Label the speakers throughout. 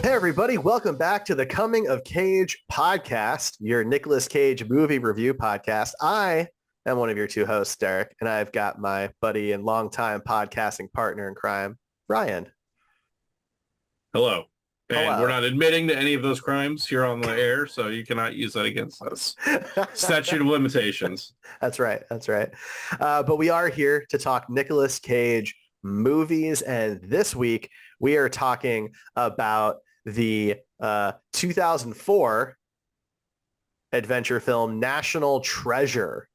Speaker 1: Hey everybody, welcome back to the Coming of Cage podcast, your Nicolas Cage movie review podcast. I am one of your two hosts, Derek, and I've got my buddy and longtime podcasting partner in crime, Ryan.
Speaker 2: Hello. And
Speaker 1: Hello.
Speaker 2: we're not admitting to any of those crimes here on the air, so you cannot use that against us. Statute of limitations.
Speaker 1: That's right. But we are here to talk Nicolas Cage movies, and this week we are talking about the 2004 adventure film National Treasure,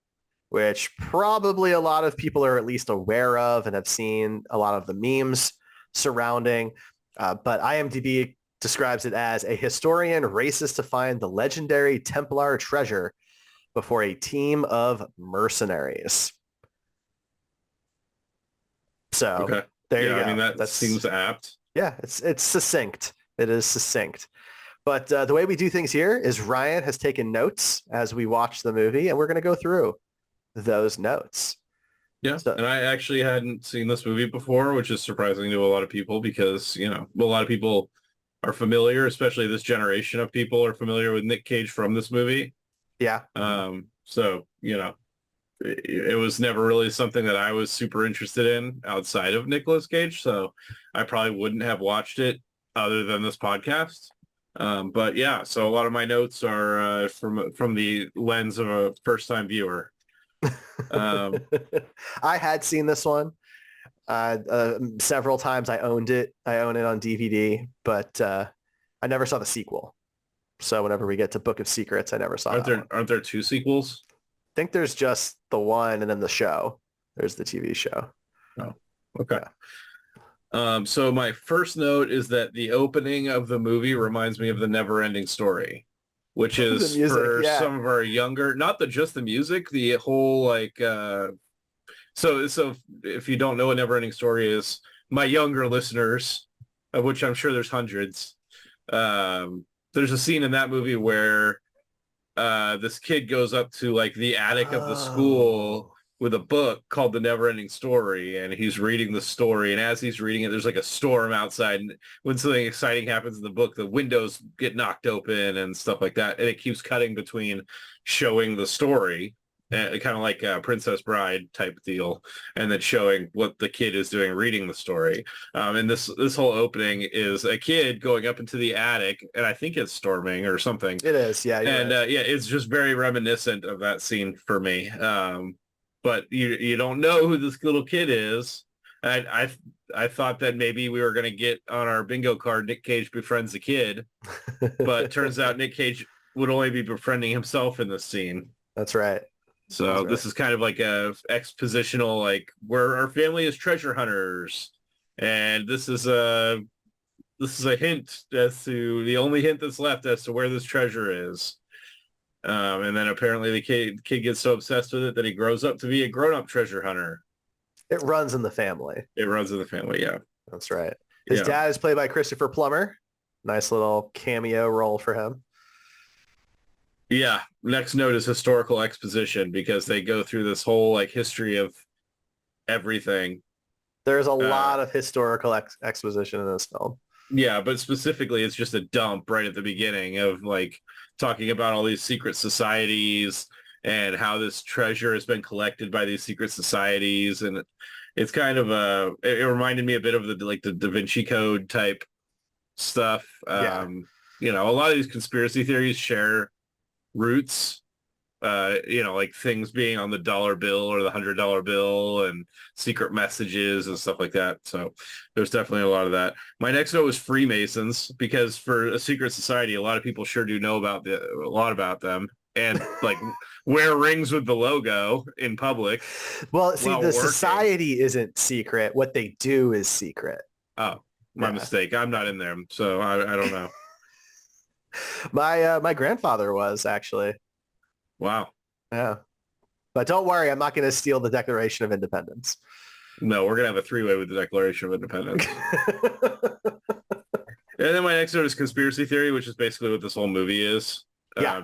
Speaker 1: which probably a lot of people are at least aware of and have seen a lot of the memes surrounding. But IMDb describes it as a historian races to find the legendary Templar treasure before a team of mercenaries. So there you go.
Speaker 2: I mean, that seems apt.
Speaker 1: Yeah, it's succinct. It is succinct. But the way we do things here is Ryan has taken notes as we watch the movie, and we're going to go through those notes.
Speaker 2: Yeah, and I actually hadn't seen this movie before, which is surprising to a lot of people because, a lot of people are familiar, especially this generation of people are familiar with Nic Cage from this movie.
Speaker 1: Yeah.
Speaker 2: So, it was never really something that I was super interested in outside of Nicolas Cage, so I probably wouldn't have watched it other than this podcast. But yeah, so a lot of my notes are from the lens of a first-time viewer.
Speaker 1: I had seen this one several times. I own it on DVD, but I never saw the sequel. So whenever we get to Book of Secrets, I never saw
Speaker 2: Aren't there two sequels?
Speaker 1: I think there's just the one, and then the show. There's the TV show.
Speaker 2: Oh, okay.
Speaker 1: Yeah.
Speaker 2: So my first note is that the opening of the movie reminds me of The Never-Ending Story, which is for some of our younger, not just the music, the whole so if you don't know what Never-Ending Story is, my younger listeners, of which I'm sure there's hundreds, there's a scene in that movie where this kid goes up to the attic of the school with a book called The Never-Ending Story, and he's reading the story, and as he's reading it, there's a storm outside, and when something exciting happens in the book, the windows get knocked open and stuff like that, and it keeps cutting between showing the story, kind of like a Princess Bride type deal, and then showing what the kid is doing reading the story. And this whole opening is a kid going up into the attic, and I think it's storming or something.
Speaker 1: It is, yeah.
Speaker 2: And it's just very reminiscent of that scene for me. But you don't know who this little kid is. I thought that maybe we were going to get on our bingo card, Nic Cage befriends a kid, but turns out Nic Cage would only be befriending himself in this scene.
Speaker 1: That's right.
Speaker 2: So this is kind of like a expositional, where our family is treasure hunters, and this is a hint as to the only hint that's left as to where this treasure is. And then apparently the kid gets so obsessed with it that he grows up to be a grown-up treasure hunter.
Speaker 1: It runs in the family.
Speaker 2: Yeah.
Speaker 1: That's right. His dad is played by Christopher Plummer. Nice little cameo role for him.
Speaker 2: Yeah. Next note is historical exposition, because they go through this whole history of everything.
Speaker 1: There's a lot of historical exposition in this film.
Speaker 2: Yeah, but specifically it's just a dump right at the beginning of talking about all these secret societies and how this treasure has been collected by these secret societies, and it's kind of it reminded me a bit of the Da Vinci Code type stuff. A lot of these conspiracy theories share roots, things being on the dollar bill or the $100 bill and secret messages and stuff like that. So there's definitely a lot of that. My next note was Freemasons, because for a secret society, a lot of people sure do know a lot about them, and wear rings with the logo in public.
Speaker 1: Well, see, the society isn't secret. What they do is secret.
Speaker 2: Oh, my mistake. I'm not in there, so I don't know.
Speaker 1: My grandfather was, actually.
Speaker 2: Wow.
Speaker 1: Yeah. But don't worry, I'm not going to steal the Declaration of Independence.
Speaker 2: No, we're going to have a three-way with the Declaration of Independence. And then my next note is conspiracy theory, which is basically what this whole movie is.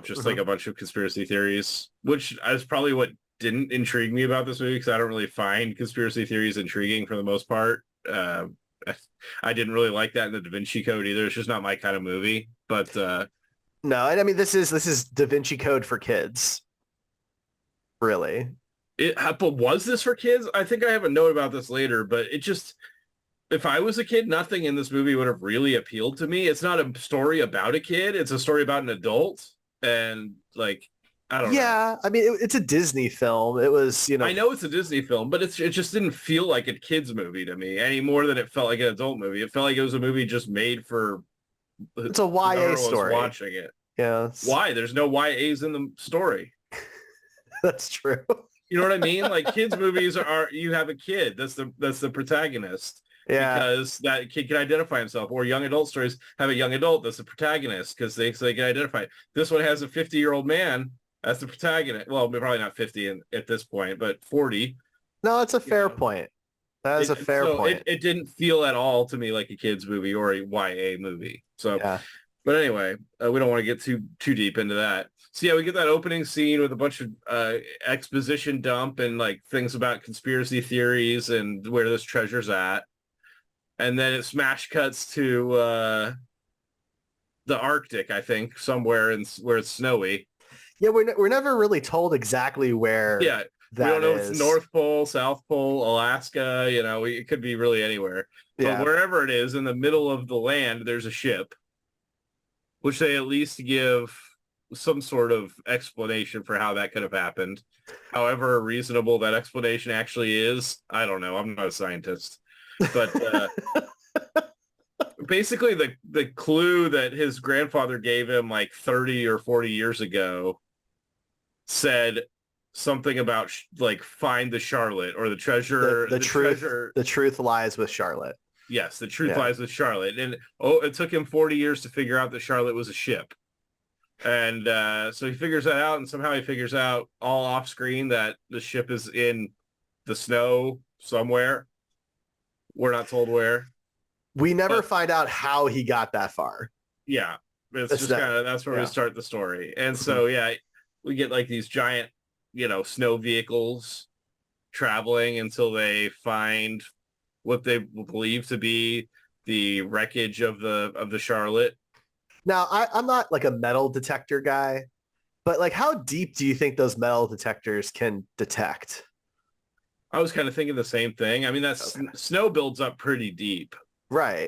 Speaker 2: Just like a bunch of conspiracy theories, which is probably what didn't intrigue me about this movie, because I don't really find conspiracy theories intriguing for the most part. I didn't really like that in the Da Vinci Code either. It's just not my kind of movie. But
Speaker 1: no, I mean this is Da Vinci Code for kids. Really.
Speaker 2: But was this for kids? I think I have a note about this later, but it just, if I was a kid, nothing in this movie would have really appealed to me. It's not a story about a kid. It's a story about an adult. And like, I don't know.
Speaker 1: Yeah, I mean, it's a Disney film. It was,
Speaker 2: I know it's a Disney film, but it just didn't feel like a kid's movie to me any more than it felt like an adult movie. It felt like it was a movie just made for.
Speaker 1: It's a YA story.
Speaker 2: Watching it.
Speaker 1: Yeah.
Speaker 2: Why? There's no YAs in the story.
Speaker 1: That's true.
Speaker 2: You know what I mean? Like kids' movies are you have a kid. That's the protagonist.
Speaker 1: Yeah.
Speaker 2: Because that kid can identify himself. Or young adult stories have a young adult that's the protagonist because they can identify it. This one has a 50-year-old man as the protagonist. Well, probably not 50 at this point, but 40.
Speaker 1: No, that's a fair point. That is a fair point.
Speaker 2: It didn't feel at all to me like a kid's movie or a YA movie. So, yeah. But anyway, we don't want to get too deep into that. So yeah, we get that opening scene with a bunch of exposition dump and like things about conspiracy theories and where this treasure's at. And then it smash cuts to the Arctic, I think, somewhere where it's snowy.
Speaker 1: Yeah, we're never really told exactly where.
Speaker 2: Yeah, we don't know if it's North Pole, South Pole, Alaska. You know, it could be really anywhere. But wherever it is, in the middle of the land, there's a ship, which they at least give some sort of explanation for how that could have happened. However reasonable that explanation actually is, I don't know. I'm not a scientist. But basically the clue that his grandfather gave him like 30 or 40 years ago said something about like find the Charlotte or the treasure.
Speaker 1: The truth lies with Charlotte.
Speaker 2: Yes, the truth lies with Charlotte. And it took him 40 years to figure out that Charlotte was a ship. And so he figures that out, and somehow he figures out all off screen that the ship is in the snow somewhere. We're not told where.
Speaker 1: We never find out how he got that far.
Speaker 2: Yeah. That's where we start the story. And so, we get like these giant, snow vehicles traveling until they find what they believe to be the wreckage of the Charlotte.
Speaker 1: Now, I'm not like a metal detector guy, but like how deep do you think those metal detectors can detect?
Speaker 2: I was kind of thinking the same thing. I mean, snow builds up pretty deep.
Speaker 1: Right.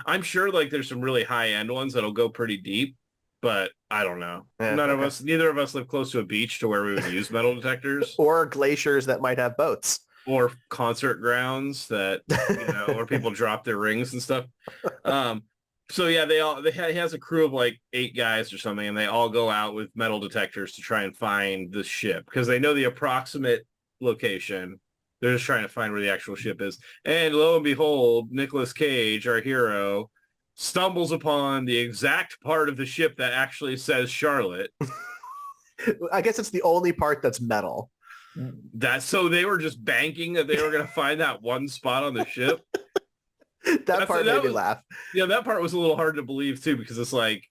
Speaker 2: I'm sure like there's some really high end ones that'll go pretty deep, but I don't know. Yeah, neither of us live close to a beach to where we would use metal detectors.
Speaker 1: Or glaciers that might have boats.
Speaker 2: Or concert grounds that, where people drop their rings and stuff. So yeah, he has a crew of like 8 guys or something, and they all go out with metal detectors to try and find the ship because they know the approximate location. They're just trying to find where the actual ship is. And lo and behold, Nicolas Cage, our hero, stumbles upon the exact part of the ship that actually says Charlotte.
Speaker 1: I guess it's the only part that's metal.
Speaker 2: So they were just banking that they were going to find that one spot on the ship.
Speaker 1: That part made me laugh.
Speaker 2: Yeah, that part was a little hard to believe too, because it's like,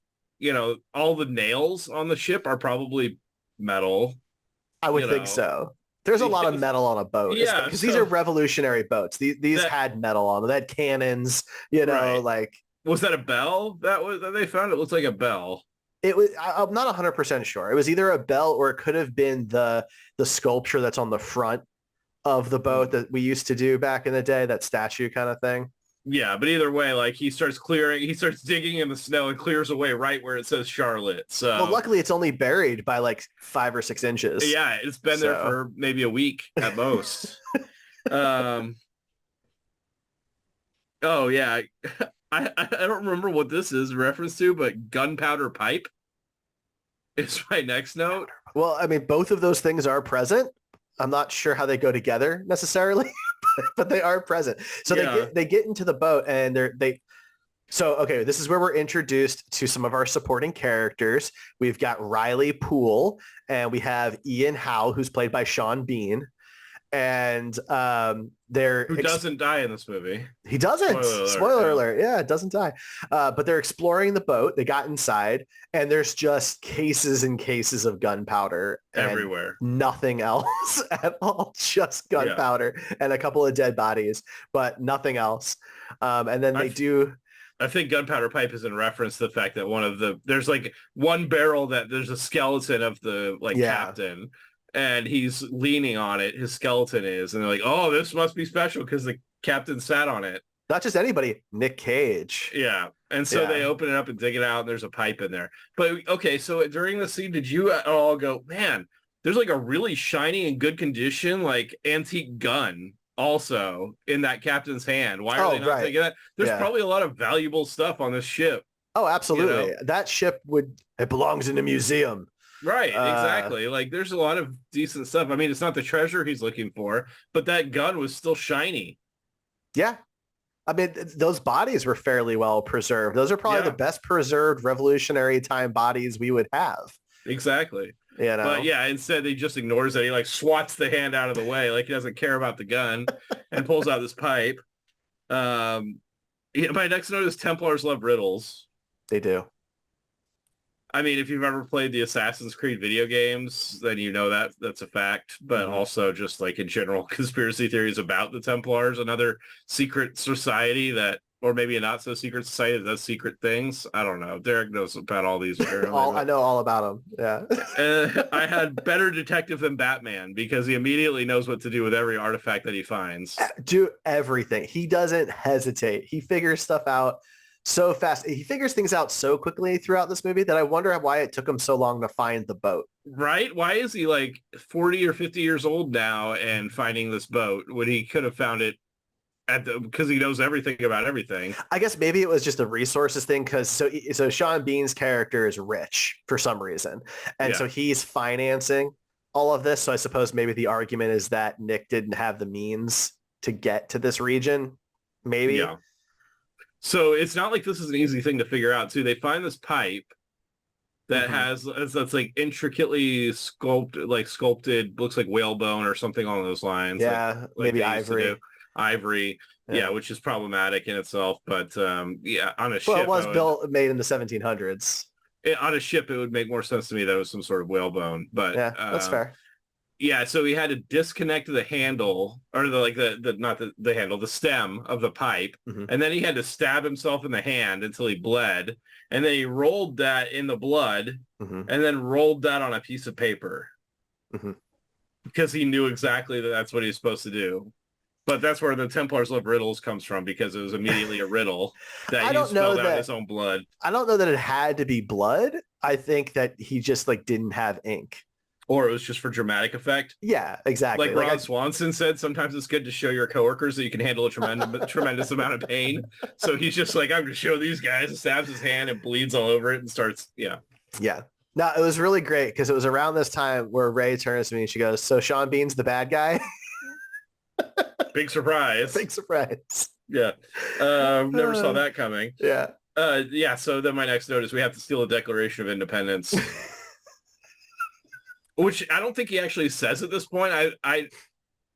Speaker 2: all the nails on the ship are probably metal. I
Speaker 1: would think so. There's a lot of metal on a boat. Yeah. Because these are revolutionary boats. These had metal on them. They had cannons, like.
Speaker 2: Was that a bell that they found? It looks like a bell.
Speaker 1: It was. I'm not 100% sure. It was either a bell or it could have been the sculpture that's on the front of the boat that we used to do back in the day, that statue kind of thing.
Speaker 2: Yeah, but either way, like he starts digging in the snow and clears away right where it says Charlotte. So
Speaker 1: well, luckily it's only buried by like 5 or 6 inches.
Speaker 2: Yeah, it's been there for maybe a week at most. Oh yeah. I don't remember what this is a reference to, but gunpowder pipe is my next note.
Speaker 1: Well, I mean, both of those things are present. I'm not sure how they go together necessarily. But they are present. So they get into the boat and okay, this is where we're introduced to some of our supporting characters. We've got Riley Poole and we have Ian Howe, who's played by Sean Bean. and
Speaker 2: who doesn't die in this movie.
Speaker 1: He doesn't. Spoiler alert. Yeah, it doesn't die. But they're exploring the boat. They got inside, and there's just cases and cases of gunpowder
Speaker 2: everywhere.
Speaker 1: Nothing else at all. Just gunpowder and a couple of dead bodies, but nothing else. And then
Speaker 2: I think gunpowder pipe is in reference to the fact that there's like one barrel that there's a skeleton of the captain, and he's leaning on it. His skeleton is, and they're like, "Oh, this must be special because the captain sat on it."
Speaker 1: Not just anybody, Nic Cage.
Speaker 2: Yeah, and so they open it up and dig it out, and there's a pipe in there. But okay, so during the scene, did you at all go, "Man, there's like a really shiny and good condition, like antique gun also in that captain's hand. Why are they not taking that?" There's probably a lot of valuable stuff on this ship.
Speaker 1: Oh, absolutely. You know? That ship it belongs in a museum.
Speaker 2: Right, exactly. Like there's a lot of decent stuff. I mean, it's not the treasure he's looking for, but that gun was still shiny.
Speaker 1: Yeah. I mean, those bodies were fairly well preserved. Those are probably the best preserved Revolutionary time bodies we would have.
Speaker 2: Exactly.
Speaker 1: You know?
Speaker 2: But yeah, instead he just ignores it. He like swats the hand out of the way, like he doesn't care about the gun, and pulls out this pipe. My next note is Templars love riddles.
Speaker 1: They do.
Speaker 2: I mean, if you've ever played the Assassin's Creed video games, then you know that that's a fact. But also just like in general conspiracy theories about the Templars, another secret society that, or maybe a not so secret society that does secret things. I don't know. Derek knows about all these.
Speaker 1: I know all about them. Yeah.
Speaker 2: I had better detective than Batman because he immediately knows what to do with every artifact that he finds.
Speaker 1: Do everything. He doesn't hesitate. He figures stuff out so fast. He figures things out so quickly throughout this movie that I wonder why it took him so long to find the boat.
Speaker 2: Right? Why is he like 40 or 50 years old now and finding this boat when he could have found it because he knows everything about everything?
Speaker 1: I guess maybe it was just a resources thing because so Sean Bean's character is rich for some reason. And so he's financing all of this. So I suppose maybe the argument is that Nick didn't have the means to get to this region. Maybe.
Speaker 2: Yeah. So it's not like this is an easy thing to figure out too. They find this pipe that that's like intricately sculpted, looks like whalebone or something along those lines.
Speaker 1: Yeah, like maybe
Speaker 2: ivory. Yeah, which is problematic in itself. But on a ship.
Speaker 1: Well, it was made in the 1700s.
Speaker 2: On a ship, it would make more sense to me that it was some sort of whalebone. But
Speaker 1: yeah, that's fair.
Speaker 2: Yeah, so he had to disconnect the handle, or the stem of the pipe, and then he had to stab himself in the hand until he bled, and then he rolled that in the blood, and then rolled that on a piece of paper, because he knew exactly that that's what he was supposed to do. But that's where the Templars love riddles comes from, because it was immediately a riddle that he spelled out his own blood.
Speaker 1: I don't know that it had to be blood. I think that he just didn't have ink.
Speaker 2: Or it was just for dramatic effect.
Speaker 1: Yeah, exactly.
Speaker 2: Like Ron Swanson said, sometimes it's good to show your coworkers that you can handle a tremendous amount of pain. So he's just like, I'm going to show these guys, and stabs his hand and bleeds all over it and starts, Yeah.
Speaker 1: No, it was really great because it was around this time where Ray turns to me and she goes, "So Sean Bean's the bad guy?"
Speaker 2: Big surprise.
Speaker 1: Big surprise.
Speaker 2: Yeah. Never saw that coming.
Speaker 1: Yeah.
Speaker 2: So then my next note is we have to steal the Declaration of Independence. Which I don't think he actually says at this point. I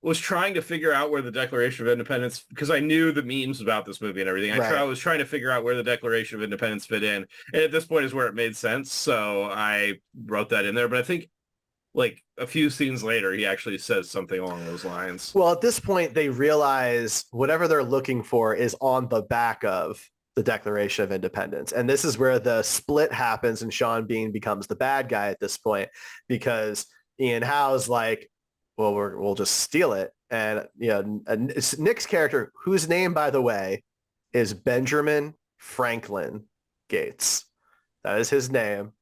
Speaker 2: was trying to figure out where the Declaration of Independence, because I knew the memes about this movie and everything. I was trying to figure out where the Declaration of Independence fit in. And at this point is where it made sense. So I wrote that in there. But I think like a few scenes later, he actually says something along those lines.
Speaker 1: Well, at this point, they realize whatever they're looking for is on the back of the Declaration of Independence. And this is where the split happens and Sean Bean becomes the bad guy at this point, because Ian Howe's like, well, we'll just steal it. And, Nick's character, whose name, by the way, is Benjamin Franklin Gates. That is his name.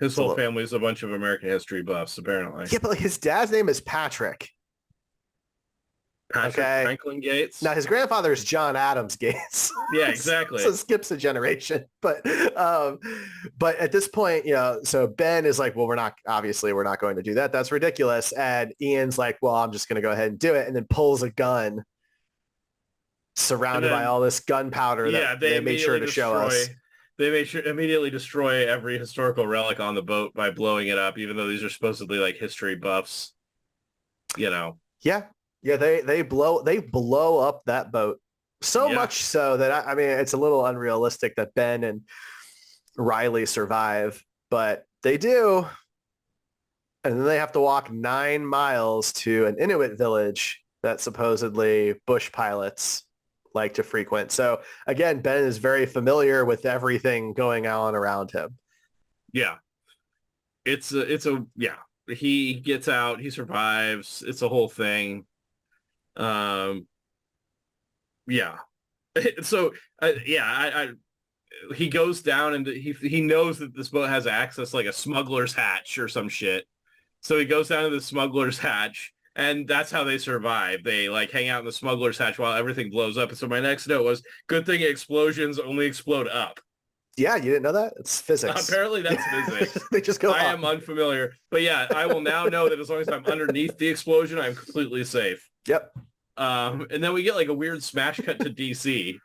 Speaker 2: His whole family is a bunch of American history buffs, apparently.
Speaker 1: Yeah, but his dad's name is Patrick.
Speaker 2: Franklin Gates.
Speaker 1: Now his grandfather is John Adams Gates.
Speaker 2: Yeah, exactly.
Speaker 1: So skips a generation. But at this point, so Ben is like, well, we're not going to do that. That's ridiculous. And Ian's like, well, I'm just going to go ahead and do it. And then pulls a gun surrounded by all this gunpowder that they made sure to show us.
Speaker 2: They immediately destroy every historical relic on the boat by blowing it up, even though these are supposedly like history buffs,
Speaker 1: Yeah. Yeah, they blow up that boat so much so that I mean it's a little unrealistic that Ben and Riley survive, but they do. And then they have to walk 9 miles to an Inuit village that supposedly bush pilots like to frequent. So again, Ben is very familiar with everything going on around him.
Speaker 2: Yeah. He gets out, he survives. It's a whole thing. Yeah. So he goes down and he knows that this boat has access like a smuggler's hatch or some shit. So he goes down to the smuggler's hatch, and that's how they survive. They like hang out in the smuggler's hatch while everything blows up. And so my next note was, good thing explosions only explode up.
Speaker 1: Yeah, you didn't know that? It's physics.
Speaker 2: Apparently that's physics.
Speaker 1: They just go
Speaker 2: I am unfamiliar. But yeah, I will now know that as long as I'm underneath the explosion, I'm completely safe.
Speaker 1: Yep.
Speaker 2: And then we get like a weird smash cut to DC.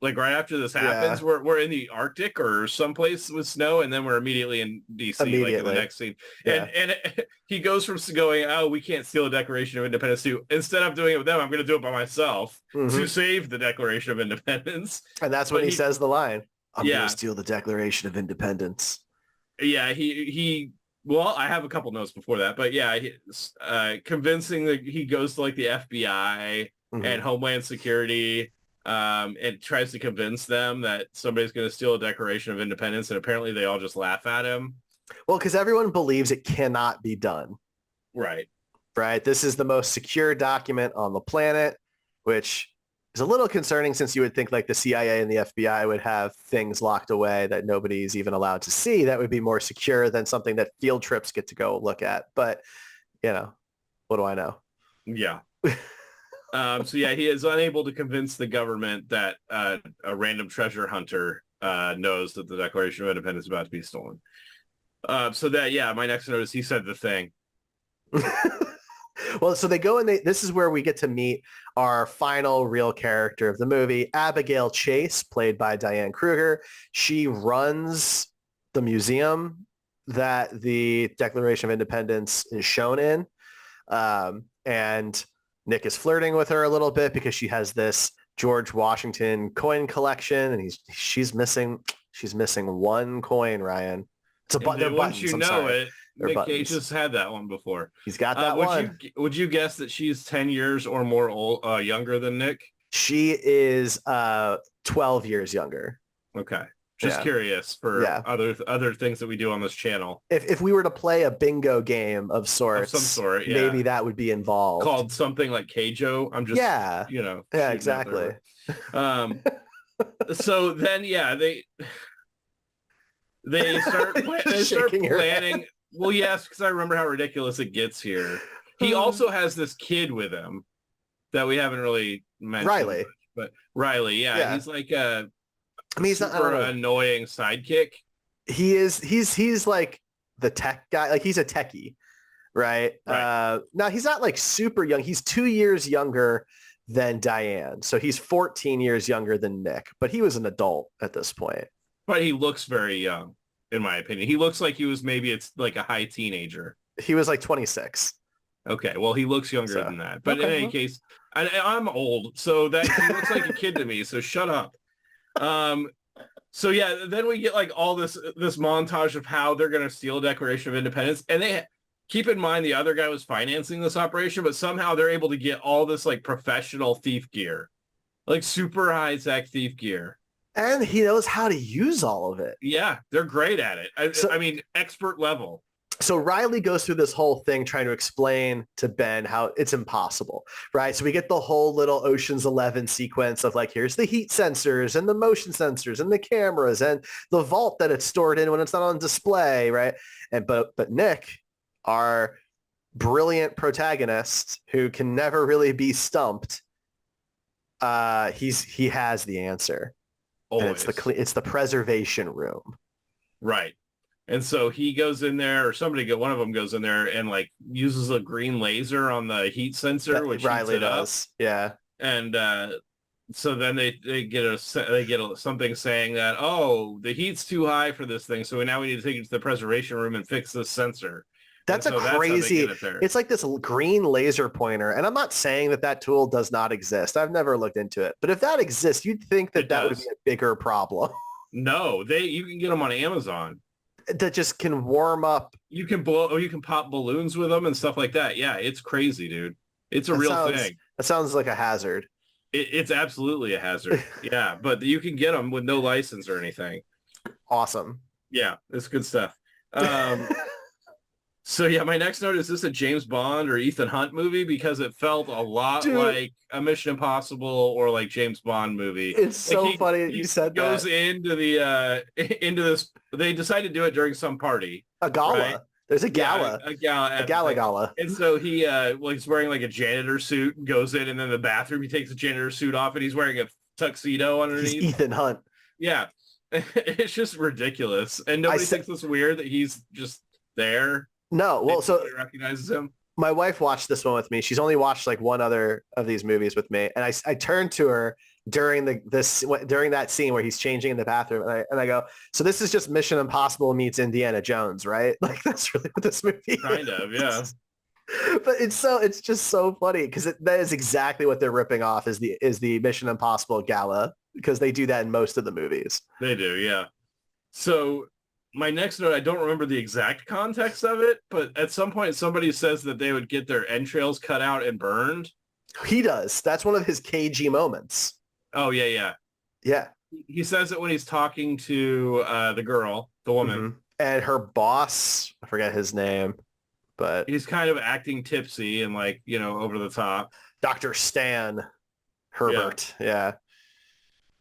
Speaker 2: Like right after this happens, we're in the Arctic or someplace with snow, and then we're immediately in DC, like in the next scene. Yeah. And he goes from going, oh, we can't steal the Declaration of Independence too. Instead of doing it with them, I'm going to do it by myself to save the Declaration of Independence.
Speaker 1: And that's when he says the line, I'm going to steal the Declaration of Independence.
Speaker 2: Yeah, well, I have a couple notes before that, but yeah, convincing that he goes to like the FBI and Homeland Security, and tries to convince them that somebody's going to steal a Declaration of Independence, and apparently they all just laugh at him.
Speaker 1: Well, because everyone believes it cannot be done.
Speaker 2: Right.
Speaker 1: This is the most secure document on the planet, which is a little concerning since you would think like the CIA and the FBI would have things locked away that nobody's even allowed to see. That would be more secure than something that field trips get to go look at. But, what do I know?
Speaker 2: Yeah. So yeah, he is unable to convince the government that a random treasure hunter knows that the Declaration of Independence is about to be stolen. My next note is he said the thing.
Speaker 1: Well, so they go and this is where we get to meet our final real character of the movie, Abigail Chase, played by Diane Kruger. She runs the museum that the Declaration of Independence is shown in. And Nick is flirting with her a little bit because she has this George Washington coin collection, and she's missing one coin, Ryan. It's a button.
Speaker 2: Once you know it, Nic Cage has had that one before.
Speaker 1: He's got that one.
Speaker 2: Would you guess that she's 10 years or more younger than Nick?
Speaker 1: She is 12 years younger.
Speaker 2: Okay. Just curious for other things that we do on this channel.
Speaker 1: If we were to play a bingo game of sorts,
Speaker 2: of some sort,
Speaker 1: maybe that would be involved.
Speaker 2: Called something like Keijo. I'm just
Speaker 1: exactly.
Speaker 2: So then they start planning. Well, yes, because I remember how ridiculous it gets here. He also has this kid with him that we haven't really mentioned.
Speaker 1: Riley.
Speaker 2: But Riley, he's like
Speaker 1: he's
Speaker 2: super annoying sidekick.
Speaker 1: He's like the tech guy. Like he's a techie, right? Now he's not like super young. He's 2 years younger than Diane. So he's 14 years younger than Nick, but he was an adult at this point.
Speaker 2: But he looks very young, in my opinion. He looks like he was it's like a high teenager.
Speaker 1: He was like 26.
Speaker 2: Okay, well, he looks younger than that. But in any case, I'm old, so that he looks like a kid to me, so shut up. Then we get like all this montage of how they're going to steal a Declaration of Independence. And they keep in mind the other guy was financing this operation, but somehow they're able to get all this like professional thief gear, like super high-tech thief gear.
Speaker 1: And he knows how to use all of it.
Speaker 2: Yeah, they're great at it. I mean, expert level.
Speaker 1: So Riley goes through this whole thing trying to explain to Ben how it's impossible, right? So we get the whole little Ocean's 11 sequence of like, here's the heat sensors and the motion sensors and the cameras and the vault that it's stored in when it's not on display, right? And but Nick, our brilliant protagonist who can never really be stumped, he has the answer.
Speaker 2: Always.
Speaker 1: And it's the preservation room.
Speaker 2: Right. And so he goes in there, or one of them goes in there and like uses a green laser on the heat sensor, which
Speaker 1: Riley does. Yeah.
Speaker 2: And so then they get something saying that, oh, the heat's too high for this thing, so now we need to take it to the preservation room and fix this sensor.
Speaker 1: That's
Speaker 2: so
Speaker 1: a crazy,
Speaker 2: that's how they get it there.
Speaker 1: it's like this green laser pointer. And I'm not saying that tool does not exist. I've never looked into it. But if that exists, you'd think that would be a bigger problem.
Speaker 2: No, you can get them on Amazon.
Speaker 1: That just can warm up.
Speaker 2: You can pop balloons with them and stuff like that. Yeah, it's crazy, dude. It's a real thing.
Speaker 1: That sounds like a hazard.
Speaker 2: It's absolutely a hazard. Yeah, but you can get them with no license or anything.
Speaker 1: Awesome.
Speaker 2: Yeah, it's good stuff. So yeah, my next note is this a James Bond or Ethan Hunt movie? Because it felt a lot like a Mission Impossible or like James Bond movie.
Speaker 1: It's so funny that you said that.
Speaker 2: Goes into the into this. They decided to do it during some party.
Speaker 1: A gala. Right? There's a gala.
Speaker 2: Yeah, a gala. And so he he's wearing like a janitor suit and goes in, and then the bathroom he takes the janitor suit off and he's wearing a tuxedo underneath.
Speaker 1: He's Ethan Hunt.
Speaker 2: Yeah. It's just ridiculous. And nobody thinks it's weird that he's just there.
Speaker 1: No, well, so
Speaker 2: recognizes him.
Speaker 1: My wife watched this one with me. She's only watched like one other of these movies with me, and I turned to her during during that scene where he's changing in the bathroom, and I go, "So this is just Mission Impossible meets Indiana Jones, right?" Like that's really what this movie
Speaker 2: kind of, yeah.
Speaker 1: But it's just so funny because that is exactly what they're ripping off is the Mission Impossible gala, because they do that in most of the movies.
Speaker 2: They do, yeah. So my next note, I don't remember the exact context of it, but at some point somebody says that they would get their entrails cut out and burned.
Speaker 1: He does. That's one of his cagey moments.
Speaker 2: Oh, yeah, yeah.
Speaker 1: Yeah.
Speaker 2: He says it when he's talking to the girl, the woman. Mm-hmm.
Speaker 1: And her boss, I forget his name, but...
Speaker 2: he's kind of acting tipsy and like, over the top.
Speaker 1: Dr. Stan Herbert. Yeah.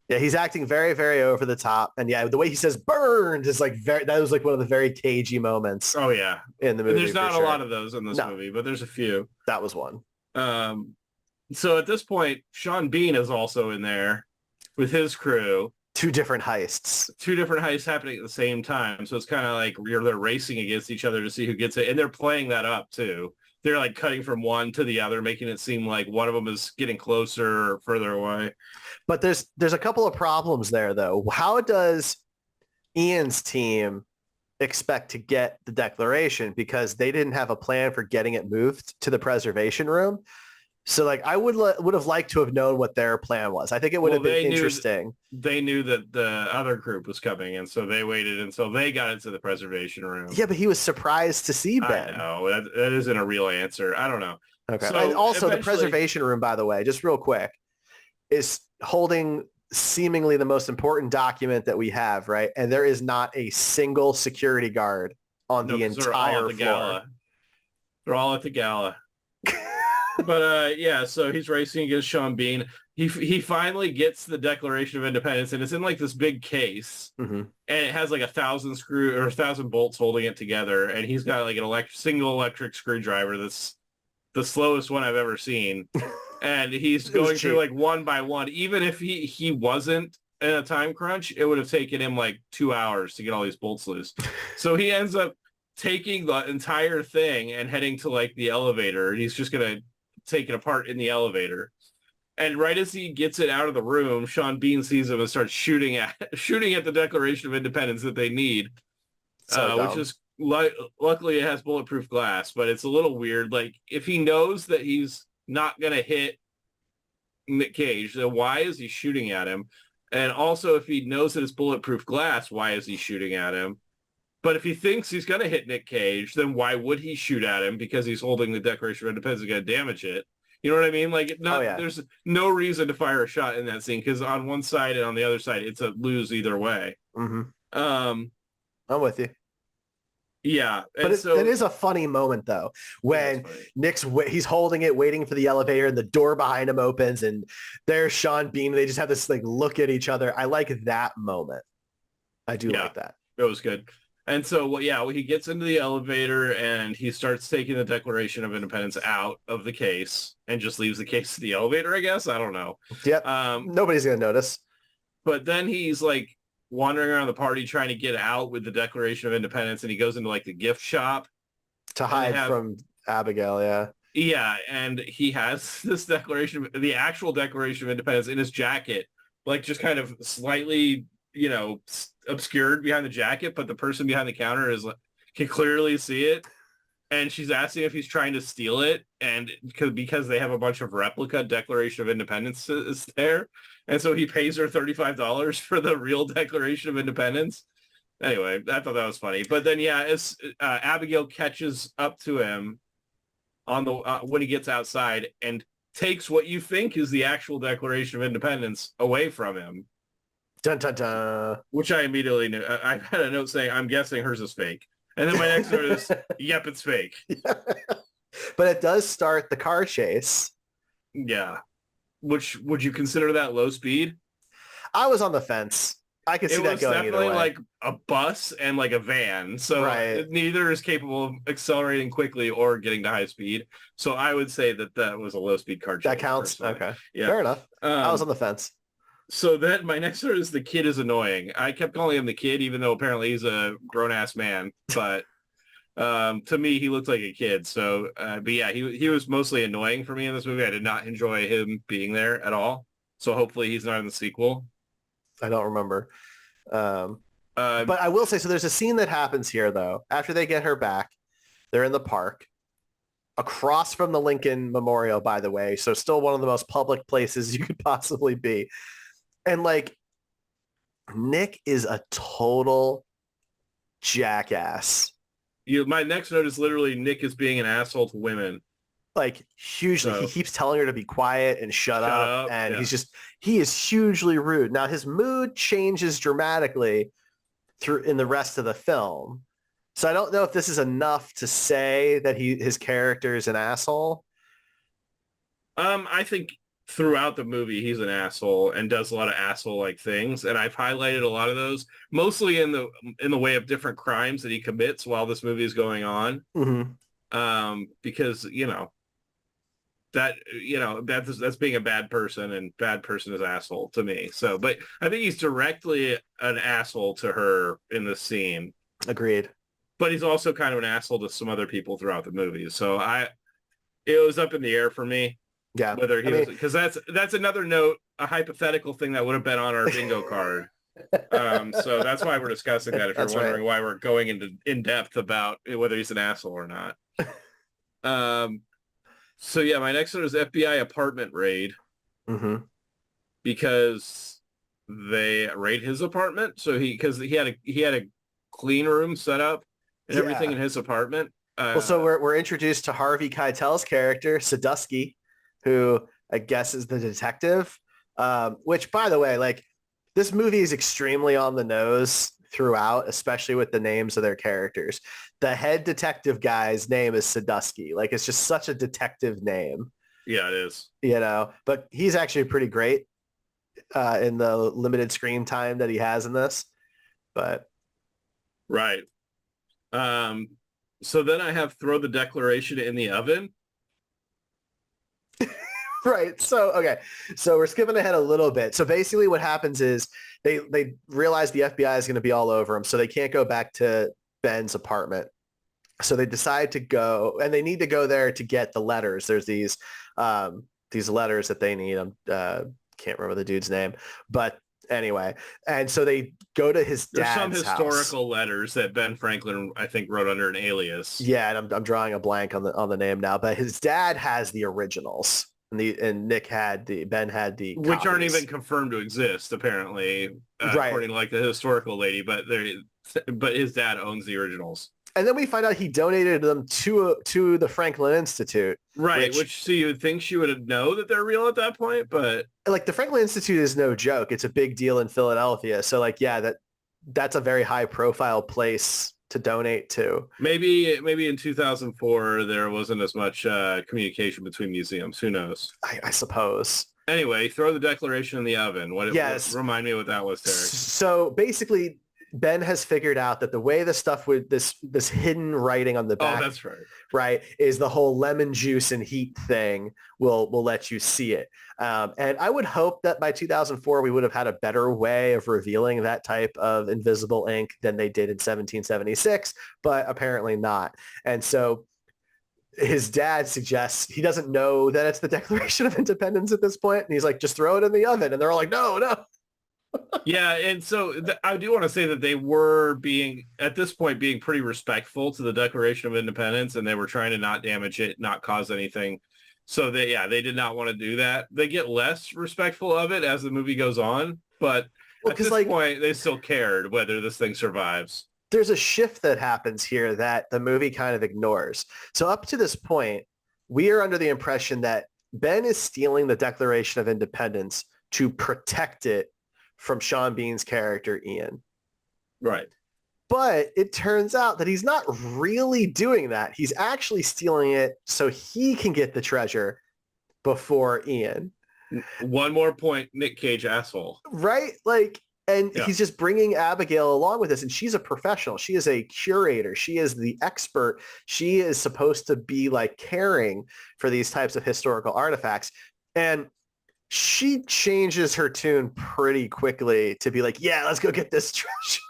Speaker 1: Yeah, he's acting very, very over the top. And yeah, the way he says burned is like that was like one of the very cagey moments.
Speaker 2: Oh yeah.
Speaker 1: In the movie.
Speaker 2: And there's not a lot of those in this movie, but there's a few.
Speaker 1: That was one.
Speaker 2: So at this point, Sean Bean is also in there with his crew.
Speaker 1: Two different heists
Speaker 2: happening at the same time. So it's kind of like they're racing against each other to see who gets it. And they're playing that up too. They're like cutting from one to the other, making it seem like one of them is getting closer or further away.
Speaker 1: But there's a couple of problems there, though. How does Ian's team expect to get the declaration? Because they didn't have a plan for getting it moved to the preservation room. So like I would have liked to have known what their plan was. I think it would have been interesting.
Speaker 2: They knew that the other group was coming, and so they waited until they got into the preservation room.
Speaker 1: Yeah, but he was surprised to see Ben.
Speaker 2: I know. That isn't a real answer. I don't know.
Speaker 1: Okay. So and also the preservation room, by the way, just real quick, is holding seemingly the most important document that we have, right? And there is not a single security guard on the entire floor.
Speaker 2: They're all at the gala. But yeah, so he's racing against Sean Bean. He finally gets the Declaration of Independence, and it's in like this big case, and it has like 1,000 bolts holding it together. And he's got like an single electric screwdriver that's the slowest one I've ever seen. And he's going through like one by one. Even if he wasn't in a time crunch, it would have taken him like 2 hours to get all these bolts loose. So he ends up taking the entire thing and heading to like the elevator, and he's just gonna take it apart in the elevator. And right as he gets it out of the room, Sean Bean sees him and starts shooting at the Declaration of Independence that they need, which is luckily it has bulletproof glass, but it's a little weird. Like if he knows that he's not gonna hit Nic Cage, then why is he shooting at him? And also if he knows that it's bulletproof glass, why is he shooting at him? But if he thinks he's going to hit Nic Cage, then why would he shoot at him? Because he's holding the Declaration of Independence and going to damage it. You know what I mean? Like, there's no reason to fire a shot in that scene, because on one side and on the other side, it's a lose either way.
Speaker 1: I'm with you.
Speaker 2: Yeah.
Speaker 1: But it is a funny moment, though, when he's holding it, waiting for the elevator, and the door behind him opens, and there's Sean Bean. They just have this like look at each other. I like that moment. I do like that.
Speaker 2: It was good. And so, he gets into the elevator and he starts taking the Declaration of Independence out of the case and just leaves the case to the elevator, I guess. I don't know.
Speaker 1: Yep. Nobody's going to notice.
Speaker 2: But then he's like wandering around the party trying to get out with the Declaration of Independence, and he goes into like the gift shop
Speaker 1: to hide from Abigail. Yeah.
Speaker 2: Yeah. And he has this the actual Declaration of Independence in his jacket, like just kind of slightly, obscured behind the jacket, but the person behind the counter can clearly see it. and she's asking if he's trying to steal it, and because they have a bunch of replica Declaration of Independence is there, and so he pays her $35 for the real Declaration of Independence. Anyway, I thought that was funny. But then, yeah, as Abigail catches up to him on the when he gets outside and takes what you think is the actual Declaration of Independence away from him.
Speaker 1: Dun, dun, dun.
Speaker 2: Which I immediately knew. I had a note saying, I'm guessing hers is fake. And then my next note is, yep, it's fake.
Speaker 1: But it does start the car chase.
Speaker 2: Yeah. Which, would you consider that low speed?
Speaker 1: I was on the fence. I could see that going either way.
Speaker 2: It was definitely like a bus and like a van. So neither is capable of accelerating quickly or getting to high speed. So I would say that was a low speed car chase.
Speaker 1: That counts? Personally. Okay. Yeah. Fair enough. I was on the fence.
Speaker 2: So then my next note is the kid is annoying. I kept calling him the kid, even though apparently he's a grown-ass man. But to me, he looked like a kid. So, but yeah, he was mostly annoying for me in this movie. I did not enjoy him being there at all. So hopefully he's not in the sequel.
Speaker 1: I don't remember. But I will say, so there's a scene that happens here, though. After they get her back, they're in the park. Across from the Lincoln Memorial, by the way. So still one of the most public places you could possibly be. And like, Nic is a total jackass.
Speaker 2: My next note is literally Nic is being an asshole to women.
Speaker 1: Like hugely. So, he keeps telling her to be quiet and shut up. And he is hugely rude. Now his mood changes dramatically in the rest of the film. So I don't know if this is enough to say that his character is an asshole.
Speaker 2: I think throughout the movie, he's an asshole and does a lot of asshole-like things. And I've highlighted a lot of those, mostly in the way of different crimes that he commits while this movie is going on.
Speaker 1: Mm-hmm.
Speaker 2: Because, that's being a bad person, and bad person is asshole to me. So, but I think he's directly an asshole to her in this scene.
Speaker 1: Agreed.
Speaker 2: But he's also kind of an asshole to some other people throughout the movie. So it was up in the air for me.
Speaker 1: Yeah,
Speaker 2: whether he was, because that's another note, a hypothetical thing that would have been on our bingo card. So that's why we're discussing that. If you're wondering why we're going into in depth about whether he's an asshole or not. So yeah, my next one is FBI apartment raid.
Speaker 1: Mm-hmm.
Speaker 2: Because they raid his apartment. So he had a clean room set up and everything in his apartment.
Speaker 1: Well, so we're introduced to Harvey Keitel's character, Sadusky, who I guess is the detective, which, by the way, like, this movie is extremely on the nose throughout, especially with the names of their characters. The head detective guy's name is Sadusky. Like, it's just such a detective name.
Speaker 2: Yeah, it is.
Speaker 1: But he's actually pretty great in the limited screen time that he has in this. But
Speaker 2: right. So then I have throw the Declaration in the oven.
Speaker 1: Right. So, okay. So we're skipping ahead a little bit. So basically what happens is they realize the FBI is going to be all over them. So they can't go back to Ben's apartment. So they decide to go, and they need to go there to get the letters. There's these letters that they need. Can't remember the dude's name, but anyway. And so they go to his dad's house.
Speaker 2: There's some historical letters that Ben Franklin, I think, wrote under an alias.
Speaker 1: Yeah. And I'm drawing a blank on the name now, but his dad has the originals. And Ben had the
Speaker 2: which
Speaker 1: copies.
Speaker 2: Aren't even confirmed to exist, apparently, according to like the historical lady. But his dad owns the originals.
Speaker 1: And then we find out he donated them to the Franklin Institute.
Speaker 2: Right, which so you would think she would know that they're real at that point, but
Speaker 1: like the Franklin Institute is no joke. It's a big deal in Philadelphia. So like, yeah, that's a very high profile place to donate to.
Speaker 2: Maybe in 2004 there wasn't as much communication between museums. Who knows?
Speaker 1: I suppose.
Speaker 2: Anyway, throw the Declaration in the oven. Remind me what that was, Derek.
Speaker 1: So basically, Ben has figured out that the way the stuff with this hidden writing on the back,
Speaker 2: that's
Speaker 1: right, is the whole lemon juice and heat thing will let you see it. And I would hope that by 2004 we would have had a better way of revealing that type of invisible ink than they did in 1776, but apparently not. And so his dad suggests he doesn't know that it's the Declaration of Independence at this point, and he's like, just throw it in the oven. And they're all like, no.
Speaker 2: Yeah, and so I do want to say that they were being, at this point, being pretty respectful to the Declaration of Independence, and they were trying to not damage it, not cause anything. So they did not want to do that. They get less respectful of it as the movie goes on, but
Speaker 1: Well,
Speaker 2: at
Speaker 1: because
Speaker 2: this point, they still cared whether this thing survives.
Speaker 1: there's a shift that happens here that the movie kind of ignores. So up to this point, we are under the impression that Ben is stealing the Declaration of Independence to protect it from Sean Bean's character, Ian.
Speaker 2: Right.
Speaker 1: But it turns out that he's not really doing that. He's actually stealing it so he can get the treasure before Ian.
Speaker 2: One more point, Nic Cage asshole.
Speaker 1: Right? Like, and he's just bringing Abigail along with this, and she's a professional. She is a curator. She is the expert. She is supposed to be like caring for these types of historical artifacts. And she changes her tune pretty quickly to be like, yeah, let's go get this treasure.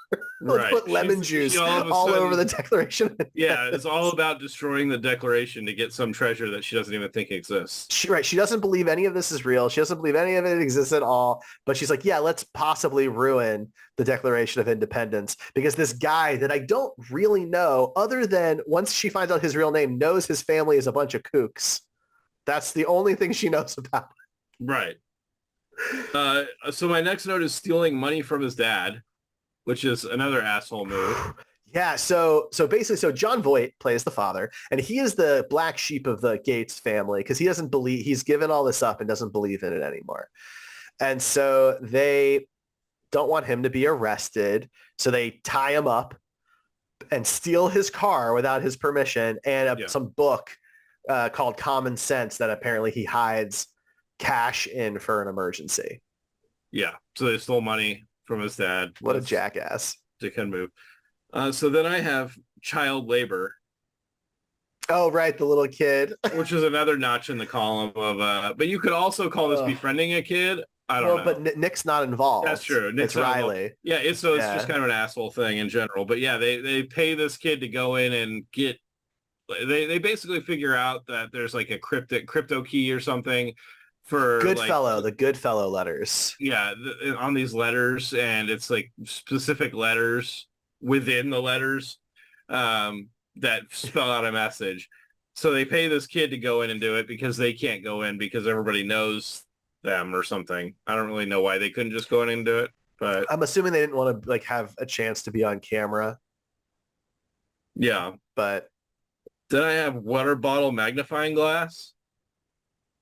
Speaker 1: Let's put lemon juice all over the Declaration.
Speaker 2: Yeah, it's all about destroying the Declaration to get some treasure that she doesn't even think exists.
Speaker 1: She doesn't believe any of this is real. She doesn't believe any of it exists at all. But she's like, yeah, let's possibly ruin the Declaration of Independence because this guy that I don't really know, other than once she finds out his real name, knows his family is a bunch of kooks. That's the only thing she knows about.
Speaker 2: Right. So my next note is stealing money from his dad, which is another asshole move.
Speaker 1: Yeah, so basically, Jon Voight plays the father, and he is the black sheep of the Gates family because he doesn't believe, he's given all this up and doesn't believe in it anymore. And so they don't want him to be arrested, so they tie him up and steal his car without his permission and some book called Common Sense that apparently he hides cash in for an emergency.
Speaker 2: Yeah, so they stole money from his dad.
Speaker 1: What a jackass.
Speaker 2: Dickhead move. So then I have child labor.
Speaker 1: Oh, right, the little kid.
Speaker 2: Which is another notch in the column of, but you could also call this befriending a kid. I don't know.
Speaker 1: But Nick's not involved.
Speaker 2: That's true. Nick's
Speaker 1: it's Riley.
Speaker 2: Involved. Yeah, it's just kind of an asshole thing in general. But yeah, they pay this kid to go in and get, they basically figure out that there's like a crypto key or something for
Speaker 1: Goodfellow, the Goodfellow letters.
Speaker 2: Yeah, on these letters, and it's like specific letters within the letters that spell out a message. So they pay this kid to go in and do it because they can't go in because everybody knows them or something. I don't really know why they couldn't just go in and do it, but
Speaker 1: I'm assuming they didn't want to like have a chance to be on camera.
Speaker 2: Yeah,
Speaker 1: but
Speaker 2: then I have water bottle magnifying glass.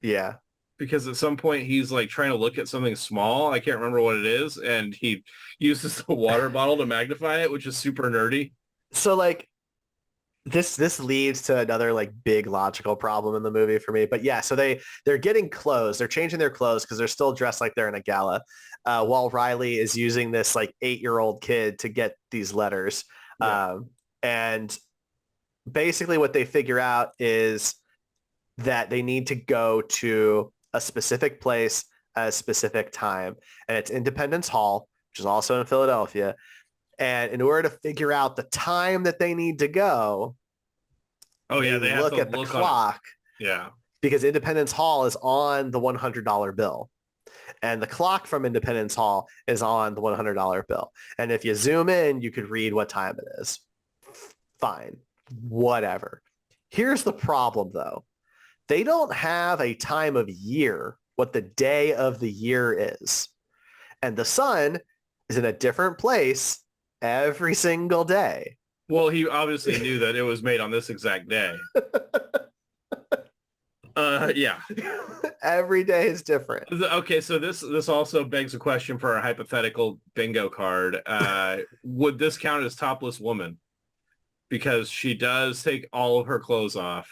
Speaker 1: Yeah.
Speaker 2: Because at some point he's like trying to look at something small. I can't remember what it is. And he uses the water bottle to magnify it, which is super nerdy.
Speaker 1: So like this leads to another like big logical problem in the movie for me. But yeah, so they're getting clothes. They're changing their clothes because they're still dressed like they're in a gala. While Riley is using this like 8-year-old kid to get these letters. Yeah. And basically what they figure out is that they need to go to a specific place at a specific time. And it's Independence Hall, which is also in Philadelphia. And in order to figure out the time that they need to go,
Speaker 2: they
Speaker 1: look at the clock.
Speaker 2: Yeah.
Speaker 1: Because Independence Hall is on the $100 bill. And the clock from Independence Hall is on the $100 bill. And if you zoom in, you could read what time it is. Fine. Whatever. Here's the problem, though. They don't have a time of year, what the day of the year is. And the sun is in a different place every single day.
Speaker 2: Well, he obviously knew that it was made on this exact day. Yeah.
Speaker 1: Every day is different.
Speaker 2: Okay, so this also begs a question for our hypothetical bingo card. Would this count as topless woman? Because she does take all of her clothes off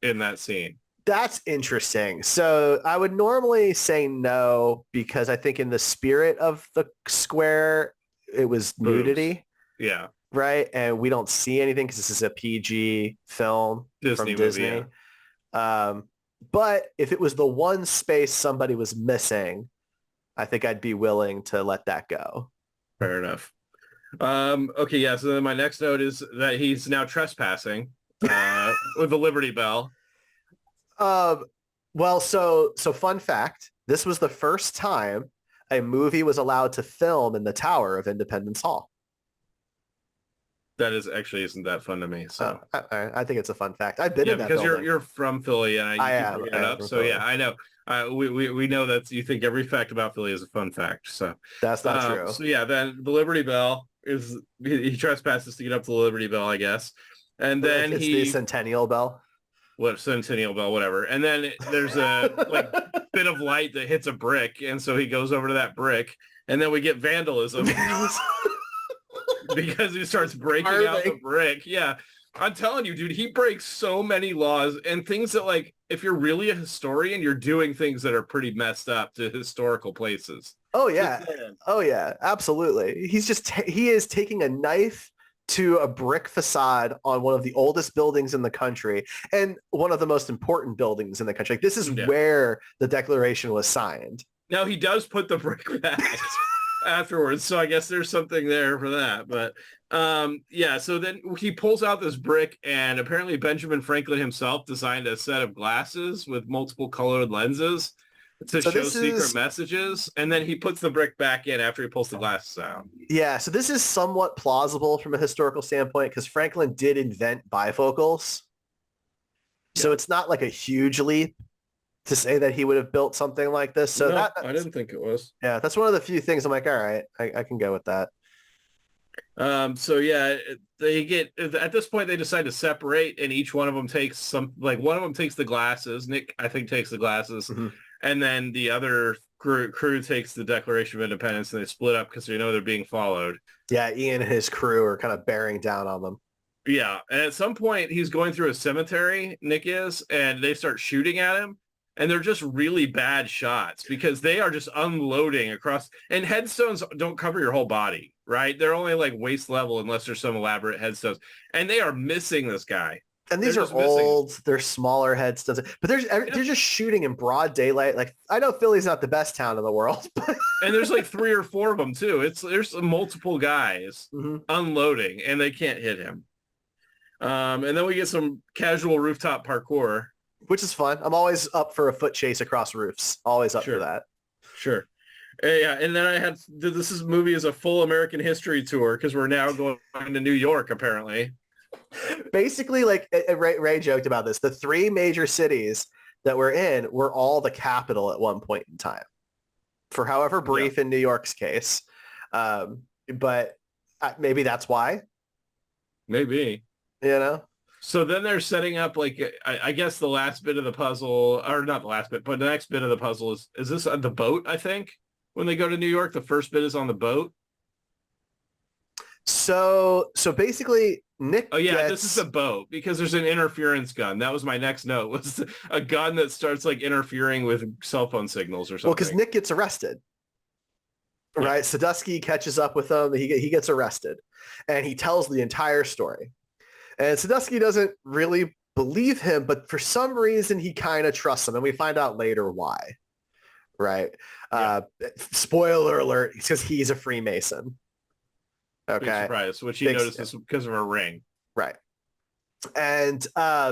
Speaker 2: in that scene.
Speaker 1: That's interesting. So I would normally say no, because I think in the spirit of the square, it was nudity.
Speaker 2: Yeah.
Speaker 1: Right. And we don't see anything because this is a PG film from Disney. Movie, yeah. But if it was the one space somebody was missing, I think I'd be willing to let that go.
Speaker 2: Fair enough. Okay. Yeah. So then my next note is that he's now trespassing with the Liberty Bell.
Speaker 1: Well, so fun fact, this was the first time a movie was allowed to film in the Tower of Independence Hall.
Speaker 2: That is actually isn't that fun to me. So
Speaker 1: I think it's a fun fact. I've been in that
Speaker 2: because
Speaker 1: building.
Speaker 2: you're from Philly, and
Speaker 1: I
Speaker 2: keep
Speaker 1: am.
Speaker 2: bringing it up. So Philly. Yeah, I know. We know that you think every fact about Philly is a fun fact. So
Speaker 1: that's not true.
Speaker 2: So yeah, then the Liberty Bell is he trespasses to get up to the Liberty Bell, I guess, and then
Speaker 1: it's the Centennial Bell.
Speaker 2: What Centennial Bell, whatever. And then there's a like bit of light that hits a brick, and so he goes over to that brick, and then we get vandalism because he starts breaking out the brick. Yeah. I'm telling you, dude, he breaks so many laws and things that, like, if you're really a historian, you're doing things that are pretty messed up to historical places.
Speaker 1: Oh, yeah. Oh, yeah, absolutely. He is taking a knife to a brick facade on one of the oldest buildings in the country and one of the most important buildings in the country. Like, this is where the Declaration was signed.
Speaker 2: Now, he does put the brick back afterwards, so I guess there's something there for that. But yeah, so then he pulls out this brick, and apparently Benjamin Franklin himself designed a set of glasses with multiple colored lenses to show secret messages, and then he puts the brick back in after he pulls the glasses out.
Speaker 1: Yeah, so this is somewhat plausible from a historical standpoint because Franklin did invent bifocals. So it's not like a huge leap to say that he would have built something like this. So
Speaker 2: no, I didn't think it was.
Speaker 1: Yeah, that's one of the few things I'm like, all right, I can go with that.
Speaker 2: So yeah, they get at this point they decide to separate, and each one of them takes some. Like one of them takes the glasses. Nick, I think, takes the glasses, and then the other crew takes the Declaration of Independence, and they split up because they know they're being followed.
Speaker 1: Yeah, Ian and his crew are kind of bearing down on them.
Speaker 2: Yeah, and at some point he's going through a cemetery. Nick is, and they start shooting at him. And they're just really bad shots because they are just unloading across. And headstones don't cover your whole body, right? They're only like waist level unless there's some elaborate headstones. And they are missing this guy.
Speaker 1: And these are old. They're smaller headstones. But they're just shooting in broad daylight. Like, I know Philly's not the best town in the world. But
Speaker 2: and there's like 3 or 4 of them too. There's multiple guys unloading, and they can't hit him. And then we get some casual rooftop parkour.
Speaker 1: Which is fun. I'm always up for a foot chase across roofs. Always up for that.
Speaker 2: Sure. Yeah, and then this movie is a full American history tour because we're now going to New York, apparently.
Speaker 1: Basically, like Ray joked about this. The 3 major cities that we're in were all the capital at one point in time, for however brief in New York's case. But maybe that's why.
Speaker 2: Maybe.
Speaker 1: You know?
Speaker 2: So then they're setting up, like, I guess the last bit of the puzzle, or not the last bit, but the next bit of the puzzle is this on the boat, I think? When they go to New York, the first bit is on the boat?
Speaker 1: So basically, Nick
Speaker 2: this is the boat, because there's an interference gun. That was my next note, was a gun that starts, like, interfering with cell phone signals or something.
Speaker 1: Well, because Nick gets arrested. Right? Sadusky catches up with him. He gets arrested. And he tells the entire story. And Sadusky doesn't really believe him, but for some reason he kind of trusts him, and we find out later why. Right? Spoiler alert, because he's a Freemason. Okay.
Speaker 2: Big surprise, which he notices because of a ring.
Speaker 1: Right. And